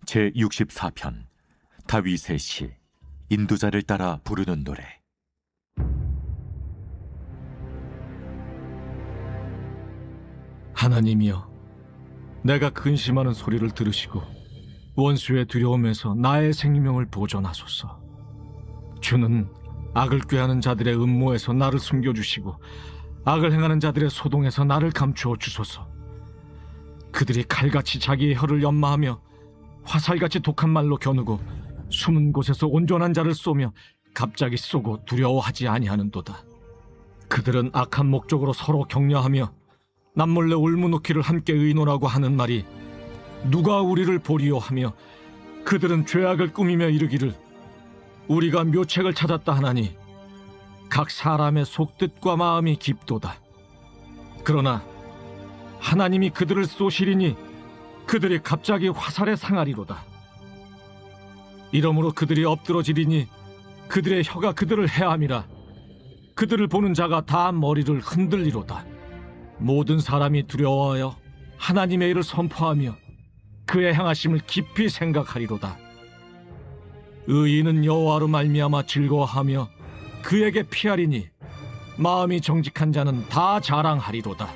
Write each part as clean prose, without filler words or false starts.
제64편 다윗의 시 인도자를 따라 부르는 노래. 하나님이여, 내가 근심하는 소리를 들으시고 원수의 두려움에서 나의 생명을 보존하소서. 주는 악을 꾀하는 자들의 음모에서 나를 숨겨주시고 악을 행하는 자들의 소동에서 나를 감추어 주소서. 그들이 칼같이 자기의 혀를 연마하며 화살같이 독한 말로 겨누고 숨은 곳에서 온전한 자를 쏘며 갑자기 쏘고 두려워하지 아니하는도다. 그들은 악한 목적으로 서로 격려하며 남몰래 올무놓기를 함께 의논하고 하는 말이 누가 우리를 보리요 하며 그들은 죄악을 꾸미며 이르기를 우리가 묘책을 찾았다 하나니 각 사람의 속뜻과 마음이 깊도다. 그러나 하나님이 그들을 쏘시리니 그들이 갑자기 화살에 상하리로다. 이러므로 그들이 엎드러지리니 그들의 혀가 그들을 해함이라. 그들을 보는 자가 다 머리를 흔들리로다. 모든 사람이 두려워하여 하나님의 일을 선포하며 그의 행하심을 깊이 생각하리로다. 의인은 여호와로 말미암아 즐거워하며 그에게 피하리니 마음이 정직한 자는 다 자랑하리로다.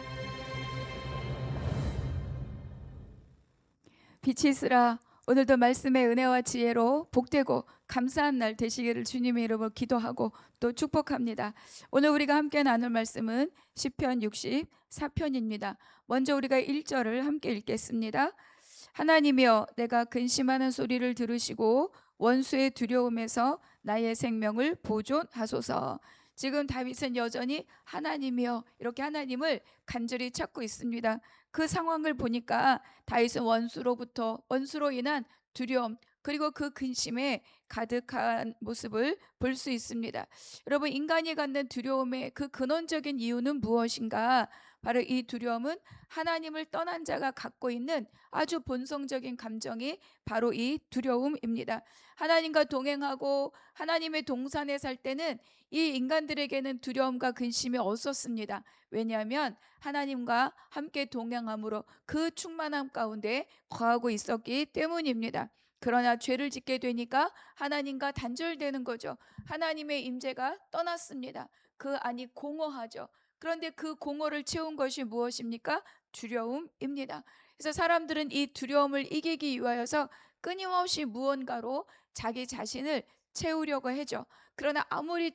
빛이 있으라. 오늘도 말씀의 은혜와 지혜로 복되고 감사한 날 되시기를 주님의 이름으로 기도하고 또 축복합니다. 오늘 우리가 함께 나눌 말씀은 시편 64편입니다. 먼저 우리가 1절을 함께 읽겠습니다. 하나님이여, 내가 근심하는 소리를 들으시고 원수의 두려움에서 나의 생명을 보존하소서. 지금 다윗은 여전히 하나님이여 이렇게 하나님을 간절히 찾고 있습니다. 그 상황을 보니까 다윗은 원수로 인한 두려움 그리고 그 근심에 가득한 모습을 볼 수 있습니다. 여러분, 인간이 갖는 두려움의 그 근원적인 이유는 무엇인가? 바로 이 두려움은 하나님을 떠난 자가 갖고 있는 아주 본성적인 감정이 바로 이 두려움입니다. 하나님과 동행하고 하나님의 동산에 살 때는 이 인간들에게는 두려움과 근심이 없었습니다. 왜냐하면 하나님과 함께 동행함으로 그 충만함 가운데 거하고 있었기 때문입니다. 그러나 죄를 짓게 되니까 하나님과 단절되는 거죠. 하나님의 임재가 떠났습니다. 그 안이 공허하죠. 그런데 그 공허를 채운 것이 무엇입니까? 두려움입니다. 그래서 사람들은 이 두려움을 이기기 위하여서 끊임없이 무언가로 자기 자신을 채우려고 하죠. 그러나 아무리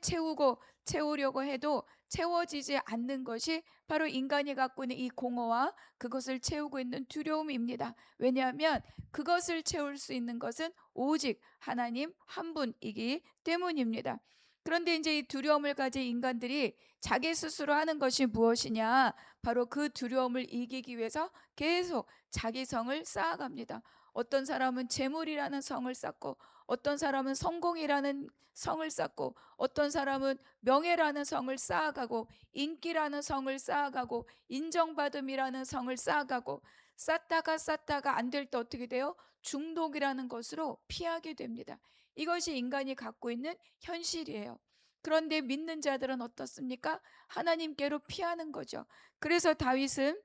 채우려고 해도 채워지지 않는 것이 바로 인간이 갖고 있는 이 공허와 그것을 채우고 있는 두려움입니다. 왜냐하면 그것을 채울 수 있는 것은 오직 하나님 한 분이기 때문입니다. 그런데 이제 이 두려움을 가진 인간들이 자기 스스로 하는 것이 무엇이냐? 바로 그 두려움을 이기기 위해서 계속 자기 성을 쌓아갑니다. 어떤 사람은 재물이라는 성을 쌓고, 어떤 사람은 성공이라는 성을 쌓고, 어떤 사람은 명예라는 성을 쌓아가고, 인기라는 성을 쌓아가고, 인정받음이라는 성을 쌓아가고, 쌓다가 안 될 때 어떻게 돼요? 중독이라는 것으로 피하게 됩니다. 이것이 인간이 갖고 있는 현실이에요. 그런데 믿는 자들은 어떻습니까? 하나님께로 피하는 거죠. 그래서 다윗은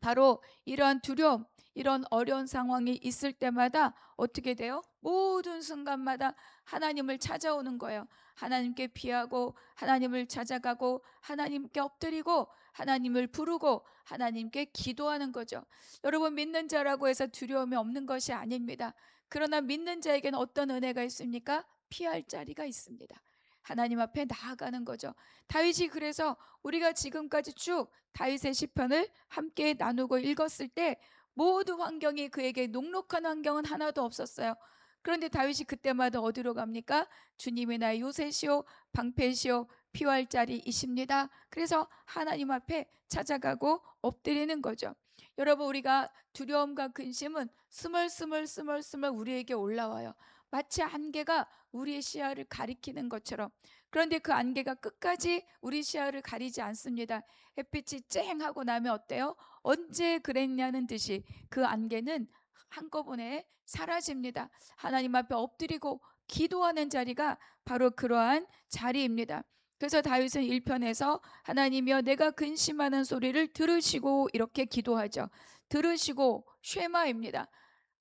바로 이러한 두려움, 이런 어려운 상황이 있을 때마다 어떻게 돼요? 모든 순간마다 하나님을 찾아오는 거예요. 하나님께 피하고 하나님을 찾아가고 하나님께 엎드리고 하나님을 부르고 하나님께 기도하는 거죠. 여러분, 믿는 자라고 해서 두려움이 없는 것이 아닙니다. 그러나 믿는 자에게는 어떤 은혜가 있습니까? 피할 자리가 있습니다. 하나님 앞에 나아가는 거죠. 다윗이 그래서 우리가 지금까지 쭉 다윗의 시편을 함께 나누고 읽었을 때 모든 환경이 그에게 녹록한 환경은 하나도 없었어요. 그런데 다윗이 그때마다 어디로 갑니까? 주님이 나의 요새시오 방패시오 피할 자리이십니다. 그래서 하나님 앞에 찾아가고 엎드리는 거죠. 여러분, 우리가 두려움과 근심은 스멀스멀 우리에게 올라와요. 마치 안개가 우리의 시야를 가리키는 것처럼. 그런데 그 안개가 끝까지 우리 시야를 가리지 않습니다. 햇빛이 쨍하고 나면 어때요? 언제 그랬냐는 듯이 그 안개는 한꺼번에 사라집니다. 하나님 앞에 엎드리고 기도하는 자리가 바로 그러한 자리입니다. 그래서 다윗은 1편에서 하나님이여, 내가 근심하는 소리를 들으시고 이렇게 기도하죠. 들으시고 쉐마입니다.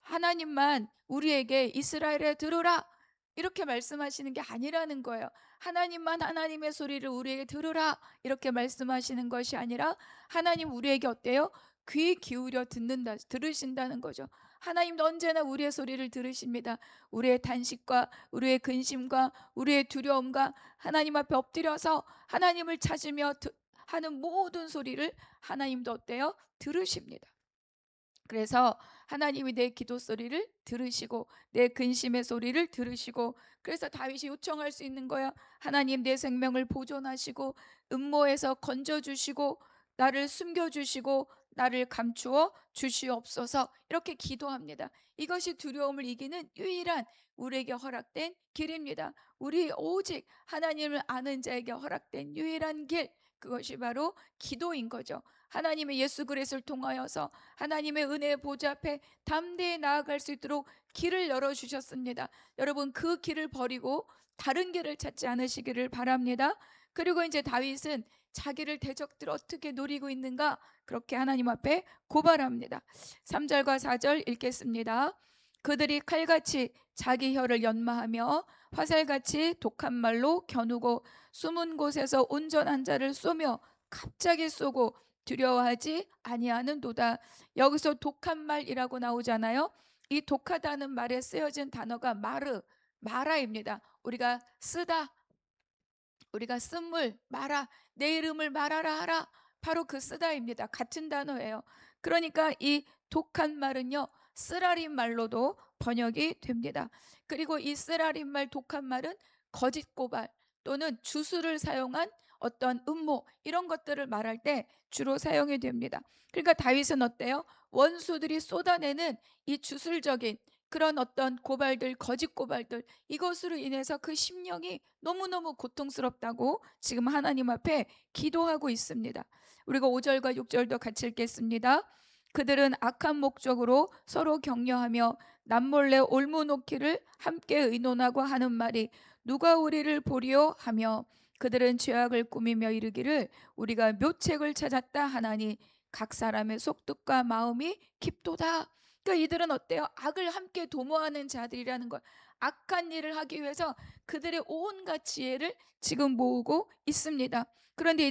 하나님만 우리에게 이스라엘에 들으라 이렇게 말씀하시는 게 아니라는 거예요. 하나님만 하나님의 소리를 우리에게 들으라 이렇게 말씀하시는 것이 아니라 하나님 우리에게 어때요? 귀 기울여 들으신다는 거죠. 하나님도 언제나 우리의 소리를 들으십니다. 우리의 단식과 우리의 근심과 우리의 두려움과 하나님 앞에 엎드려서 하나님을 찾으며 하는 모든 소리를 하나님도 어때요? 들으십니다. 그래서 하나님이 내 기도 소리를 들으시고 내 근심의 소리를 들으시고, 그래서 다윗이 요청할 수 있는 거야. 하나님 내 생명을 보존하시고 음모에서 건져주시고 나를 숨겨주시고 나를 감추어 주시옵소서 이렇게 기도합니다. 이것이 두려움을 이기는 유일한 우리에게 허락된 길입니다. 우리 오직 하나님을 아는 자에게 허락된 유일한 길, 그것이 바로 기도인 거죠. 하나님의 예수 그리스도를 통하여서 하나님의 은혜의 보좌 앞에 담대히 나아갈 수 있도록 길을 열어주셨습니다. 여러분 그 길을 버리고 다른 길을 찾지 않으시기를 바랍니다. 그리고 이제 다윗은 자기를 대적들 어떻게 노리고 있는가 그렇게 하나님 앞에 고발합니다. 3절과 4절 읽겠습니다. 그들이 칼같이 자기 혀를 연마하며 화살같이 독한 말로 겨누고 숨은 곳에서 온전한 자를 쏘며 갑자기 쏘고 두려워하지 아니하는도다. 여기서 독한 말이라고 나오잖아요. 이 독하다는 말에 쓰여진 단어가 마라입니다. 우리가 쓰다, 우리가 쓴물 마라, 내 이름을 말하라 하라, 바로 그 쓰다입니다. 같은 단어예요. 그러니까 이 독한 말은요 쓰라린 말로도 번역이 됩니다. 그리고 이 쓰라린 말, 독한 말은 거짓 고발 또는 주술을 사용한 어떤 음모 이런 것들을 말할 때 주로 사용이 됩니다. 그러니까 다윗은 어때요? 원수들이 쏟아내는 이 주술적인 그런 어떤 고발들, 거짓 고발들, 이것으로 인해서 그 심령이 너무너무 고통스럽다고 지금 하나님 앞에 기도하고 있습니다. 우리가 5절과 6절도 같이 읽겠습니다. 그들은 악한 목적으로 서로 격려하며 남몰래 올무놓기를 함께 의논하고 하는 말이 누가 우리를 보리요 하며 그들은 죄악을 꾸미며 이르기를 우리가 묘책을 찾았다 하나니 각 사람의 속뜻과 마음이 깊도다. 그러니까 이들은 어때요? 악을 함께 도모하는 자들이라는 걸, 악한 일을 하기 위해서 그들의 온갖 지혜를 지금 모으고 있습니다. 그런데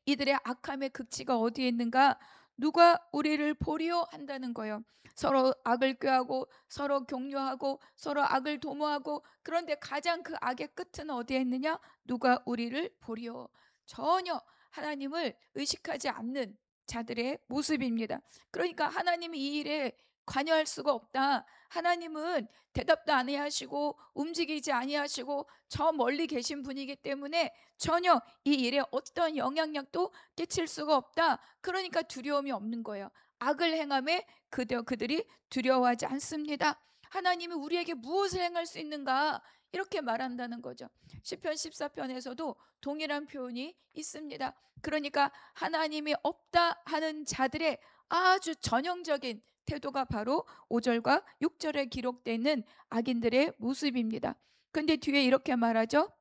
이들의 악함의 극치가 어디에 있는가? 누가 우리를 보리요 한다는 거예요. 서로 악을 꾀하고 서로 격려하고 서로 악을 도모하고, 그런데 가장 그 악의 끝은 어디에 있느냐? 누가 우리를 보리요. 전혀 하나님을 의식하지 않는 자들의 모습입니다. 그러니까 하나님이 이 일에 관여할 수가 없다. 하나님은 대답도 아니하시고 움직이지 아니하시고 저 멀리 계신 분이기 때문에 전혀 이 일에 어떤 영향력도 끼칠 수가 없다. 그러니까 두려움이 없는 거예요. 악을 행함에 그들이 두려워하지 않습니다. 하나님이 우리에게 무엇을 행할 수 있는가 이렇게 말한다는 거죠. 시편 14편에서도 동일한 표현이 있습니다. 그러니까 하나님이 없다 하는 자들의 아주 전형적인 태도가 바로 5절과 6절에 기록되어 있는 악인들의 모습입니다. 근데 뒤에 이렇게 말하죠.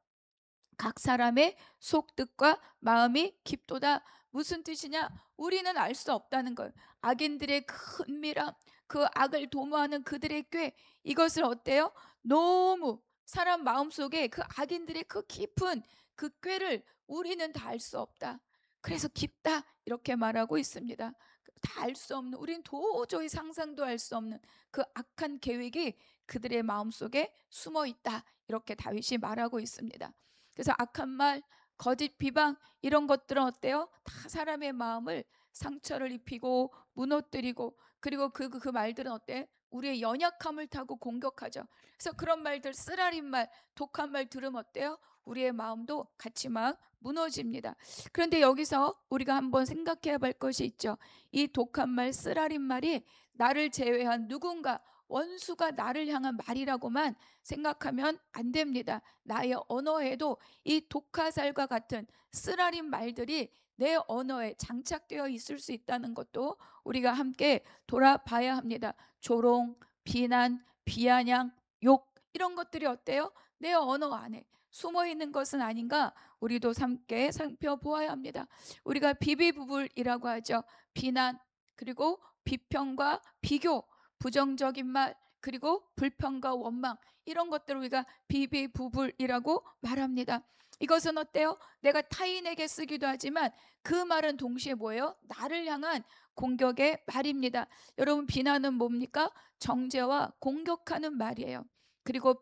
각 사람의 속뜻과 마음이 깊도다. 무슨 뜻이냐? 우리는 알 수 없다는 걸. 악인들의 그 은밀함, 그 악을 도모하는 그들의 꾀, 이것을 어때요? 너무 사람 마음속에 그 악인들의 그 깊은 그 꾀를 우리는 다 알 수 없다. 그래서 깊다 이렇게 말하고 있습니다. 다 알 수 없는, 우린 도저히 상상도 할 수 없는 그 악한 계획이 그들의 마음속에 숨어 있다 이렇게 다윗이 말하고 있습니다. 그래서 악한 말, 거짓 비방 이런 것들은 어때요? 다 사람의 마음을 상처를 입히고 무너뜨리고, 그리고 그 말들은 어때? 우리의 연약함을 타고 공격하죠. 그래서 그런 말들, 쓰라린 말, 독한 말 들으면 어때요? 우리의 마음도 같이 막 무너집니다. 그런데 여기서 우리가 한번 생각해야 할 것이 있죠. 이 독한 말, 쓰라린 말이 나를 제외한 누군가, 원수가 나를 향한 말이라고만 생각하면 안 됩니다. 나의 언어에도 이 독화살과 같은 쓰라린 말들이 내 언어에 장착되어 있을 수 있다는 것도 우리가 함께 돌아봐야 합니다. 조롱, 비난, 비아냥, 욕 이런 것들이 어때요? 내 언어 안에 숨어 있는 것은 아닌가 우리도 함께 살펴보아야 합니다. 우리가 비비부불이라고 하죠. 비난 그리고 비평과 비교, 부정적인 말, 그리고 불평과 원망, 이런 것들을 우리가 비비부불이라고 말합니다. 이것은 어때요? 내가 타인에게 쓰기도 하지만 그 말은 동시에 뭐예요? 나를 향한 공격의 말입니다. 여러분, 비난은 뭡니까? 정죄와 공격하는 말이에요. 그리고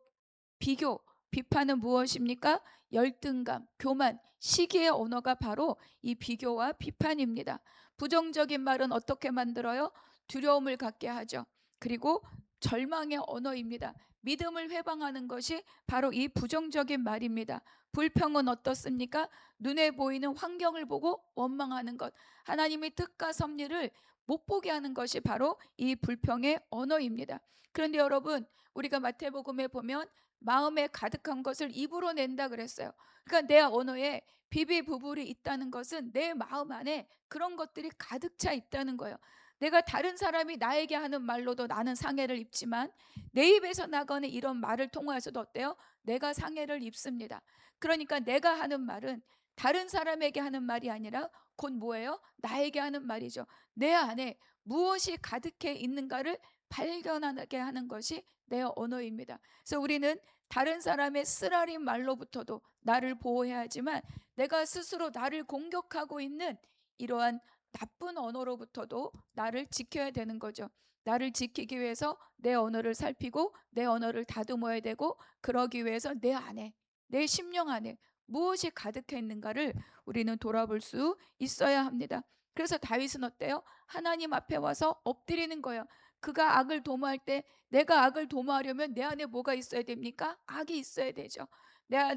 비교, 비판은 무엇입니까? 열등감, 교만, 시기의 언어가 바로 이 비교와 비판입니다. 부정적인 말은 어떻게 만들어요? 두려움을 갖게 하죠. 그리고 절망의 언어입니다. 믿음을 회방하는 것이 바로 이 부정적인 말입니다. 불평은 어떻습니까? 눈에 보이는 환경을 보고 원망하는 것, 하나님의 뜻과 섭리를 못 보게 하는 것이 바로 이 불평의 언어입니다. 그런데 여러분, 우리가 마태복음에 보면 마음에 가득한 것을 입으로 낸다 그랬어요. 그러니까 내 언어에 비비부불이 있다는 것은 내 마음 안에 그런 것들이 가득 차 있다는 거예요. 내가 다른 사람이 나에게 하는 말로도 나는 상해를 입지만 내 입에서 나가는 이런 말을 통하여서도 어때요? 내가 상해를 입습니다. 그러니까 내가 하는 말은 다른 사람에게 하는 말이 아니라 곧 뭐예요? 나에게 하는 말이죠. 내 안에 무엇이 가득해 있는가를 발견하게 하는 것이 내 언어입니다. 그래서 우리는 다른 사람의 쓰라린 말로부터도 나를 보호해야 하지만 내가 스스로 나를 공격하고 있는 이러한 나쁜 언어로부터도 나를 지켜야 되는 거죠. 나를 지키기 위해서 내 언어를 살피고 내 언어를 다듬어야 되고, 그러기 위해서 내 안에, 내 심령 안에 무엇이 가득해 있는가를 우리는 돌아볼 수 있어야 합니다. 그래서 다윗은 어때요? 하나님 앞에 와서 엎드리는 거예요. 그가 악을 도모할 때, 내가 악을 도모하려면 내 안에 뭐가 있어야 됩니까? 악이 있어야 되죠.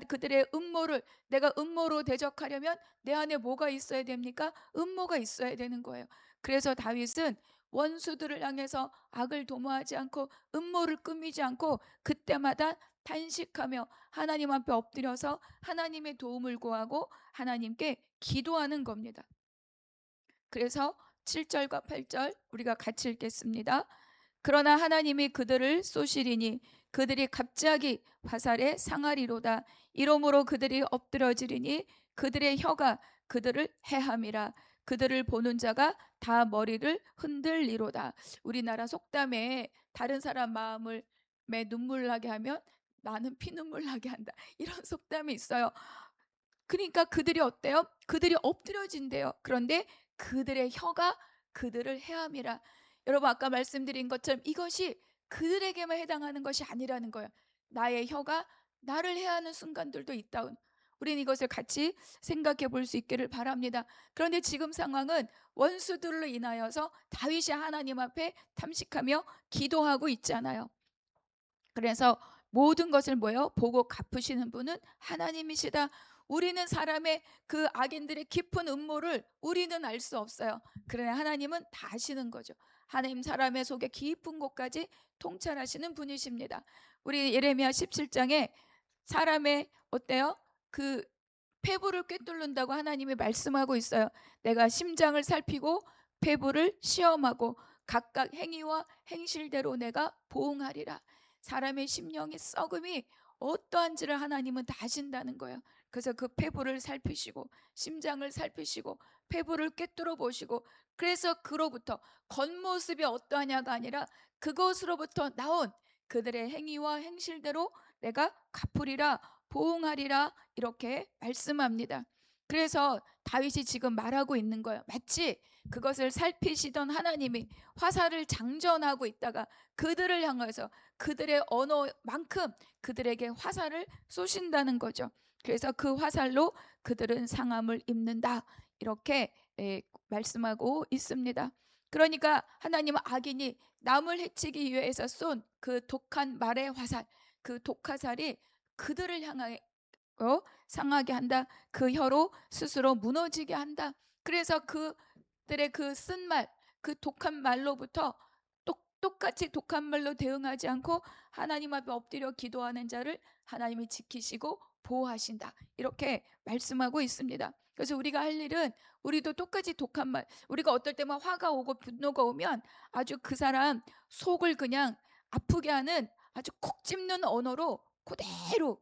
그들의 음모를 내가 음모로 대적하려면 내 안에 뭐가 있어야 됩니까? 음모가 있어야 되는 거예요. 그래서 다윗은 원수들을 향해서 악을 도모하지 않고 음모를 꾸미지 않고 그때마다 탄식하며 하나님 앞에 엎드려서 하나님의 도움을 구하고 하나님께 기도하는 겁니다. 그래서 7절과 8절 우리가 같이 읽겠습니다. 그러나 하나님이 그들을 쏘시리니 그들이 갑자기 화살에 상하리로다. 이러므로 그들이 엎드러지리니 그들의 혀가 그들을 해함이라. 그들을 보는 자가 다 머리를 흔들리로다. 우리나라 속담에 다른 사람 마음을 눈물 나게 하면 나는 피눈물 나게 한다, 이런 속담이 있어요. 그러니까 그들이 어때요? 그들이 엎드려진대요. 그런데 그들의 혀가 그들을 해함이라. 여러분, 아까 말씀드린 것처럼 이것이 그들에게만 해당하는 것이 아니라는 거예요. 나의 혀가 나를 해하는 순간들도 있다. 우리는 이것을 같이 생각해 볼 수 있기를 바랍니다. 그런데 지금 상황은 원수들로 인하여서 다윗이 하나님 앞에 탐식하며 기도하고 있잖아요. 그래서 모든 것을 보고 갚으시는 분은 하나님이시다. 우리는 사람의 그 악인들의 깊은 음모를 우리는 알 수 없어요. 그러나 하나님은 다 아시는 거죠. 하나님 사람의 속에 깊은 곳까지 통찰하시는 분이십니다. 우리 예레미야 17장에 사람의 어때요? 그 폐부를 꿰뚫는다고 하나님이 말씀하고 있어요. 내가 심장을 살피고 폐부를 시험하고 각각 행위와 행실대로 내가 보응하리라. 사람의 심령의 썩음이 어떠한지를 하나님은 다 아신다는 거예요. 그래서 그 폐부를 살피시고 심장을 살피시고 폐부를 꿰뚫어 보시고, 그래서 그로부터 겉모습이 어떠하냐가 아니라 그것으로부터 나온 그들의 행위와 행실대로 내가 갚으리라, 보응하리라, 이렇게 말씀합니다. 그래서 다윗이 지금 말하고 있는 거예요. 마치 그것을 살피시던 하나님이 화살을 장전하고 있다가 그들을 향해서 그들의 언어만큼 그들에게 화살을 쏘신다는 거죠. 그래서 그 화살로 그들은 상함을 입는다, 이렇게 말씀하고 있습니다. 그러니까 하나님은 악인이 남을 해치기 위해서 쏜 그 독한 말의 화살, 그 독화살이 그들을 향하여 상하게 한다. 그 혀로 스스로 무너지게 한다. 그래서 그들의 그 쓴 말, 그 독한 말로부터 똑같이 독한 말로 대응하지 않고 하나님 앞에 엎드려 기도하는 자를 하나님이 지키시고 보호하신다, 이렇게 말씀하고 있습니다. 그래서 우리가 할 일은, 우리도 똑같이 독한 말, 우리가 어떨 때만 화가 오고 분노가 오면 아주 그 사람 속을 그냥 아프게 하는 아주 콕 찝는 언어로 그대로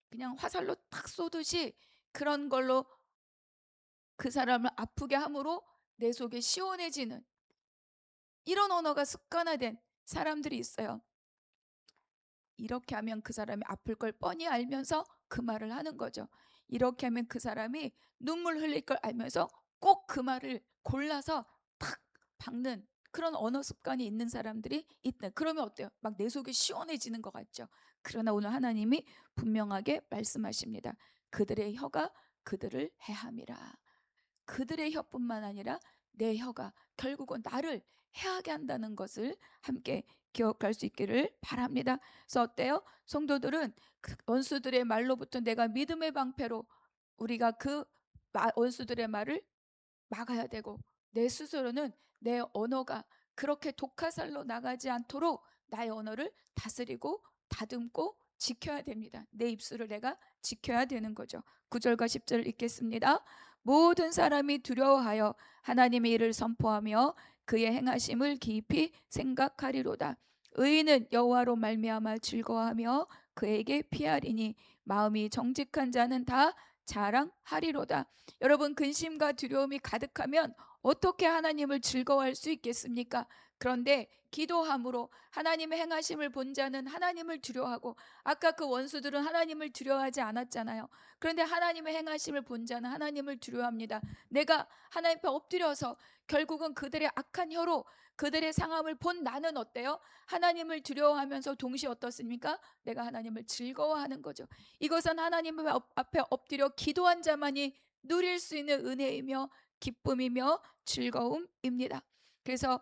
그냥 화살로 탁 쏘듯이 그런 걸로 그 사람을 아프게 함으로 내 속이 시원해지는 이런 언어가 습관화된 사람들이 있어요. 이렇게 하면 그 사람이 아플 걸 뻔히 알면서 그 말을 하는 거죠. 이렇게 하면 그 사람이 눈물 흘릴 걸 알면서 꼭 그 말을 골라서 탁 박는 그런 언어 습관이 있는 사람들이 있다. 그러면 어때요? 막 내 속이 시원해지는 것 같죠. 그러나 오늘 하나님이 분명하게 말씀하십니다. 그들의 혀가 그들을 해함이라. 그들의 혀뿐만 아니라 내 혀가 결국은 나를 해하게 한다는 것을 함께 기억할 수 있기를 바랍니다. 그래서 어때요? 성도들은 그 원수들의 말로부터 내가 믿음의 방패로 우리가 그 원수들의 말을 막아야 되고, 내 스스로는 내 언어가 그렇게 독화살로 나가지 않도록 나의 언어를 다스리고 다듬고 지켜야 됩니다. 내 입술을 내가 지켜야 되는 거죠. 9절과 10절 읽겠습니다. 모든 사람이 두려워하여 하나님의 일을 선포하며 그의 행하심을 깊이 생각하리로다. 의인은 여호와로 말미암아 즐거워하며 그에게 피하리니 마음이 정직한 자는 다 자랑하리로다. 여러분, 근심과 두려움이 가득하면 어떻게 하나님을 즐거워할 수 있겠습니까? 그런데 기도함으로 하나님의 행하심을 본 자는 하나님을 두려워하고, 아까 그 원수들은 하나님을 두려워하지 않았잖아요. 그런데 하나님의 행하심을 본 자는 하나님을 두려워합니다. 내가 하나님 앞에 엎드려서 결국은 그들의 악한 혀로 그들의 상함을 본 나는 어때요? 하나님을 두려워하면서 동시에 어떻습니까? 내가 하나님을 즐거워하는 거죠. 이것은 하나님 앞에 엎드려 기도한 자만이 누릴 수 있는 은혜이며 기쁨이며 즐거움입니다. 그래서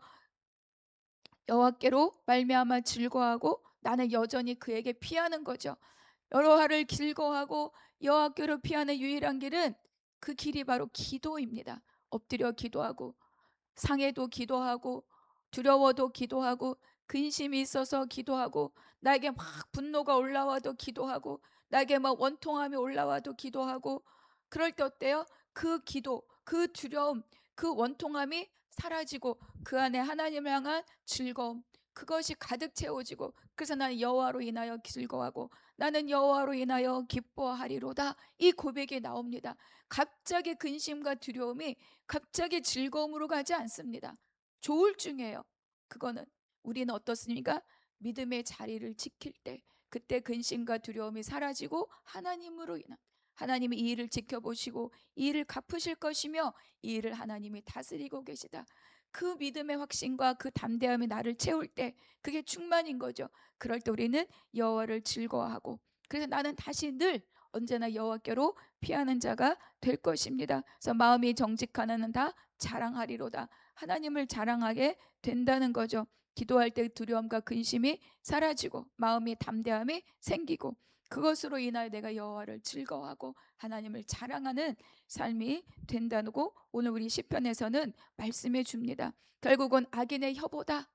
여호와께로 말미암아 즐거워하고 나는 여전히 그에게 피하는 거죠. 여호와를 즐거워하고 여호와께로 피하는 유일한 길은 그 길이 바로 기도입니다. 엎드려 기도하고, 상해도 기도하고, 두려워도 기도하고, 근심이 있어서 기도하고, 나에게 막 분노가 올라와도 기도하고, 나에게 막 원통함이 올라와도 기도하고. 그럴 때 어때요? 그 기도, 그 두려움, 그 원통함이 사라지고 그 안에 하나님을 향한 즐거움, 그것이 가득 채워지고, 그래서 나는 여호와로 인하여 즐거워하고 나는 여호와로 인하여 기뻐하리로다. 이 고백이 나옵니다. 갑자기 근심과 두려움이 갑자기 즐거움으로 가지 않습니다. 조울증이에요. 그거는 우리는 어떻습니까? 믿음의 자리를 지킬 때, 그때 근심과 두려움이 사라지고 하나님으로 인한, 하나님이 이 일을 지켜보시고 이 일을 갚으실 것이며 이 일을 하나님이 다스리고 계시다. 그 믿음의 확신과 그 담대함이 나를 채울 때 그게 충만인 거죠. 그럴 때 우리는 여호와를 즐거워하고, 그래서 나는 다시 늘 언제나 여호와께로 피하는 자가 될 것입니다. 그래서 마음이 정직한 하는 다 자랑하리로다. 하나님을 자랑하게 된다는 거죠. 기도할 때 두려움과 근심이 사라지고 마음이 담대함이 생기고, 그것으로 인하여 내가 여호와를 즐거워하고 하나님을 자랑하는 삶이 된다고 오늘 우리 시편에서는 말씀해 줍니다. 결국은 악인의 혀보다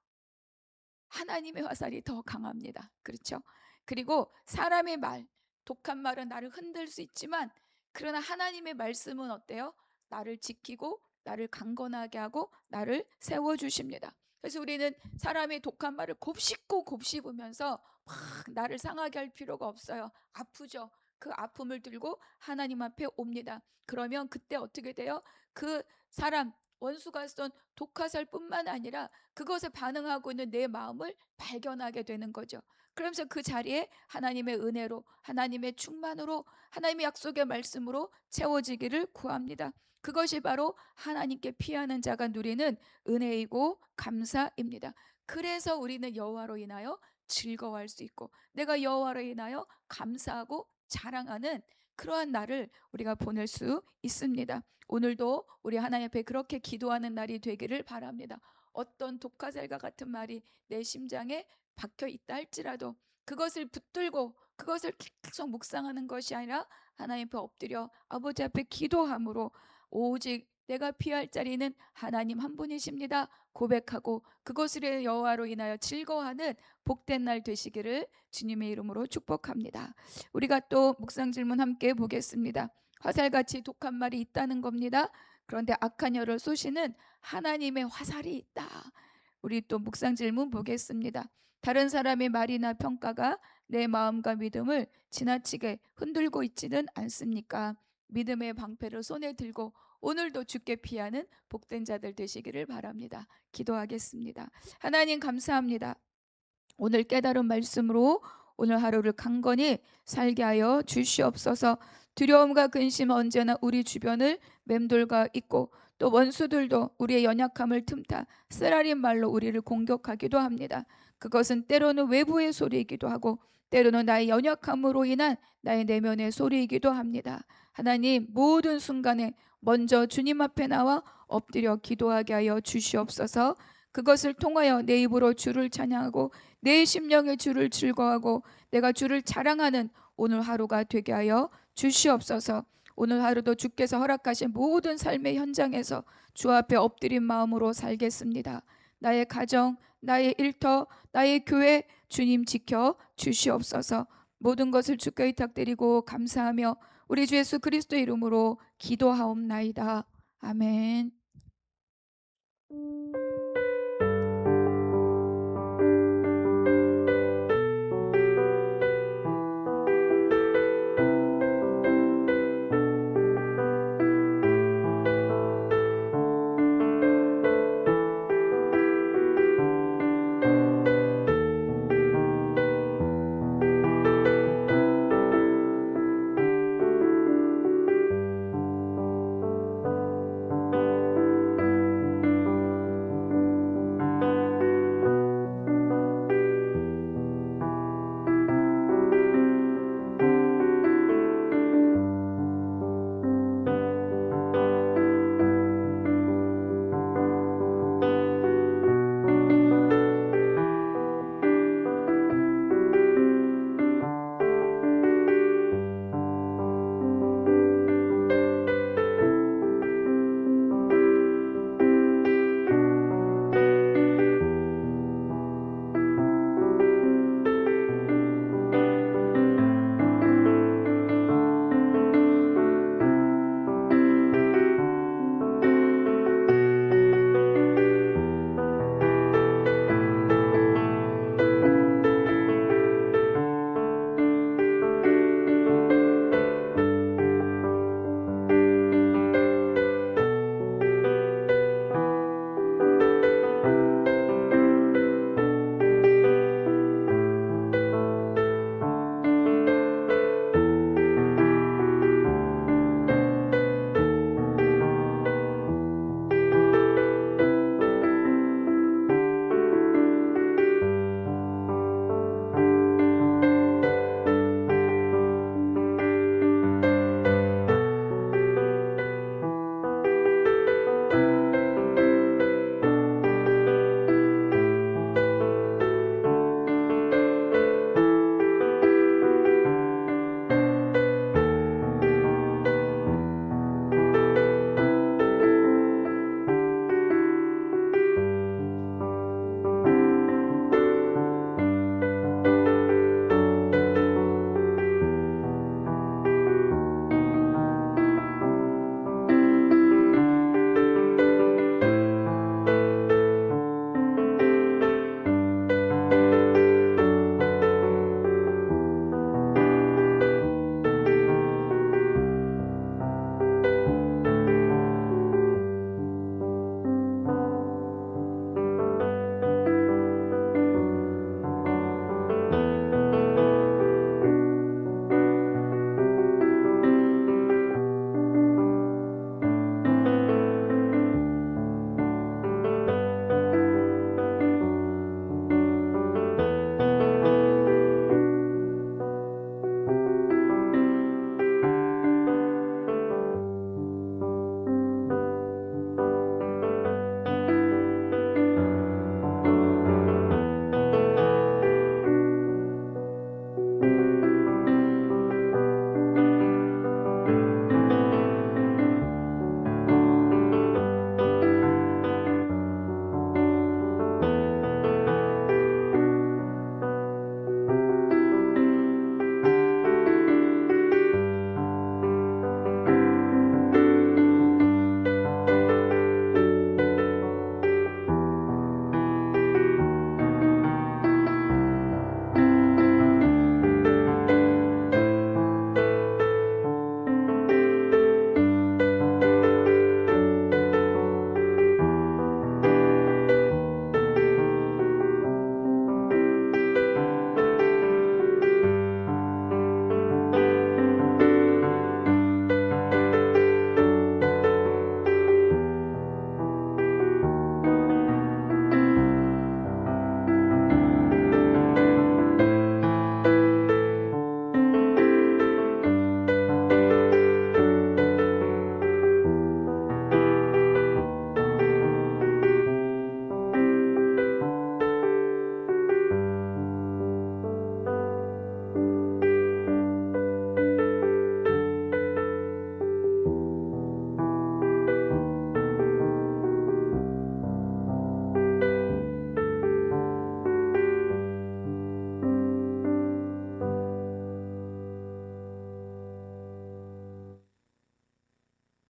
하나님의 화살이 더 강합니다. 그렇죠? 그리고 사람의 말, 독한 말은 나를 흔들 수 있지만, 그러나 하나님의 말씀은 어때요? 나를 지키고 나를 강건하게 하고 나를 세워주십니다. 그래서 우리는 사람의 독한 말을 곱씹고 곱씹으면서 막 나를 상하게 할 필요가 없어요. 아프죠? 그 아픔을 들고 하나님 앞에 옵니다. 그러면 그때 어떻게 돼요? 그 사람, 원수가 쏜 독화살뿐만 아니라 그것에 반응하고 있는 내 마음을 발견하게 되는 거죠. 그러면서 그 자리에 하나님의 은혜로, 하나님의 충만으로, 하나님의 약속의 말씀으로 채워지기를 구합니다. 그것이 바로 하나님께 피하는 자가 누리는 은혜이고 감사입니다. 그래서 우리는 여호와로 인하여 즐거워할 수 있고, 내가 여호와로 인하여 감사하고 자랑하는 그러한 날을 우리가 보낼 수 있습니다. 오늘도 우리 하나님 앞에 그렇게 기도하는 날이 되기를 바랍니다. 어떤 독화살과 같은 말이 내 심장에 박혀 있다 할지라도 그것을 붙들고 그것을 계속 묵상하는 것이 아니라 하나님 앞에 엎드려 아버지 앞에 기도함으로 오직 내가 피할 자리는 하나님 한 분이십니다 고백하고 그것을 여호와로 인하여 즐거워하는 복된 날 되시기를 주님의 이름으로 축복합니다. 우리가 또 묵상 질문 함께 보겠습니다. 화살같이 독한 말이 있다는 겁니다. 그런데 악한 혀를 쏘시는 하나님의 화살이 있다. 우리 또 묵상 질문 보겠습니다. 다른 사람의 말이나 평가가 내 마음과 믿음을 지나치게 흔들고 있지는 않습니까? 믿음의 방패를 손에 들고 오늘도 주께 피하는 복된 자들 되시기를 바랍니다. 기도하겠습니다. 하나님 감사합니다. 오늘 깨달은 말씀으로 오늘 하루를 강건히 살게 하여 주시옵소서. 두려움과 근심 언제나 우리 주변을 맴돌고 있고 또 원수들도 우리의 연약함을 틈타 쓰라린 말로 우리를 공격하기도 합니다. 그것은 때로는 외부의 소리이기도 하고 때로는 나의 연약함으로 인한 나의 내면의 소리이기도 합니다. 하나님, 모든 순간에 먼저 주님 앞에 나와 엎드려 기도하게 하여 주시옵소서. 그것을 통하여 내 입으로 주를 찬양하고 내 심령의 주를 즐거워하고 내가 주를 자랑하는 오늘 하루가 되게 하여 주시옵소서. 오늘 하루도 주께서 허락하신 모든 삶의 현장에서 주 앞에 엎드린 마음으로 살겠습니다. 나의 가정, 나의 일터, 나의 교회 주님 지켜 주시옵소서. 모든 것을 주께 의탁드리고 감사하며 우리 주 예수 그리스도 이름으로 기도하옵나이다. 아멘.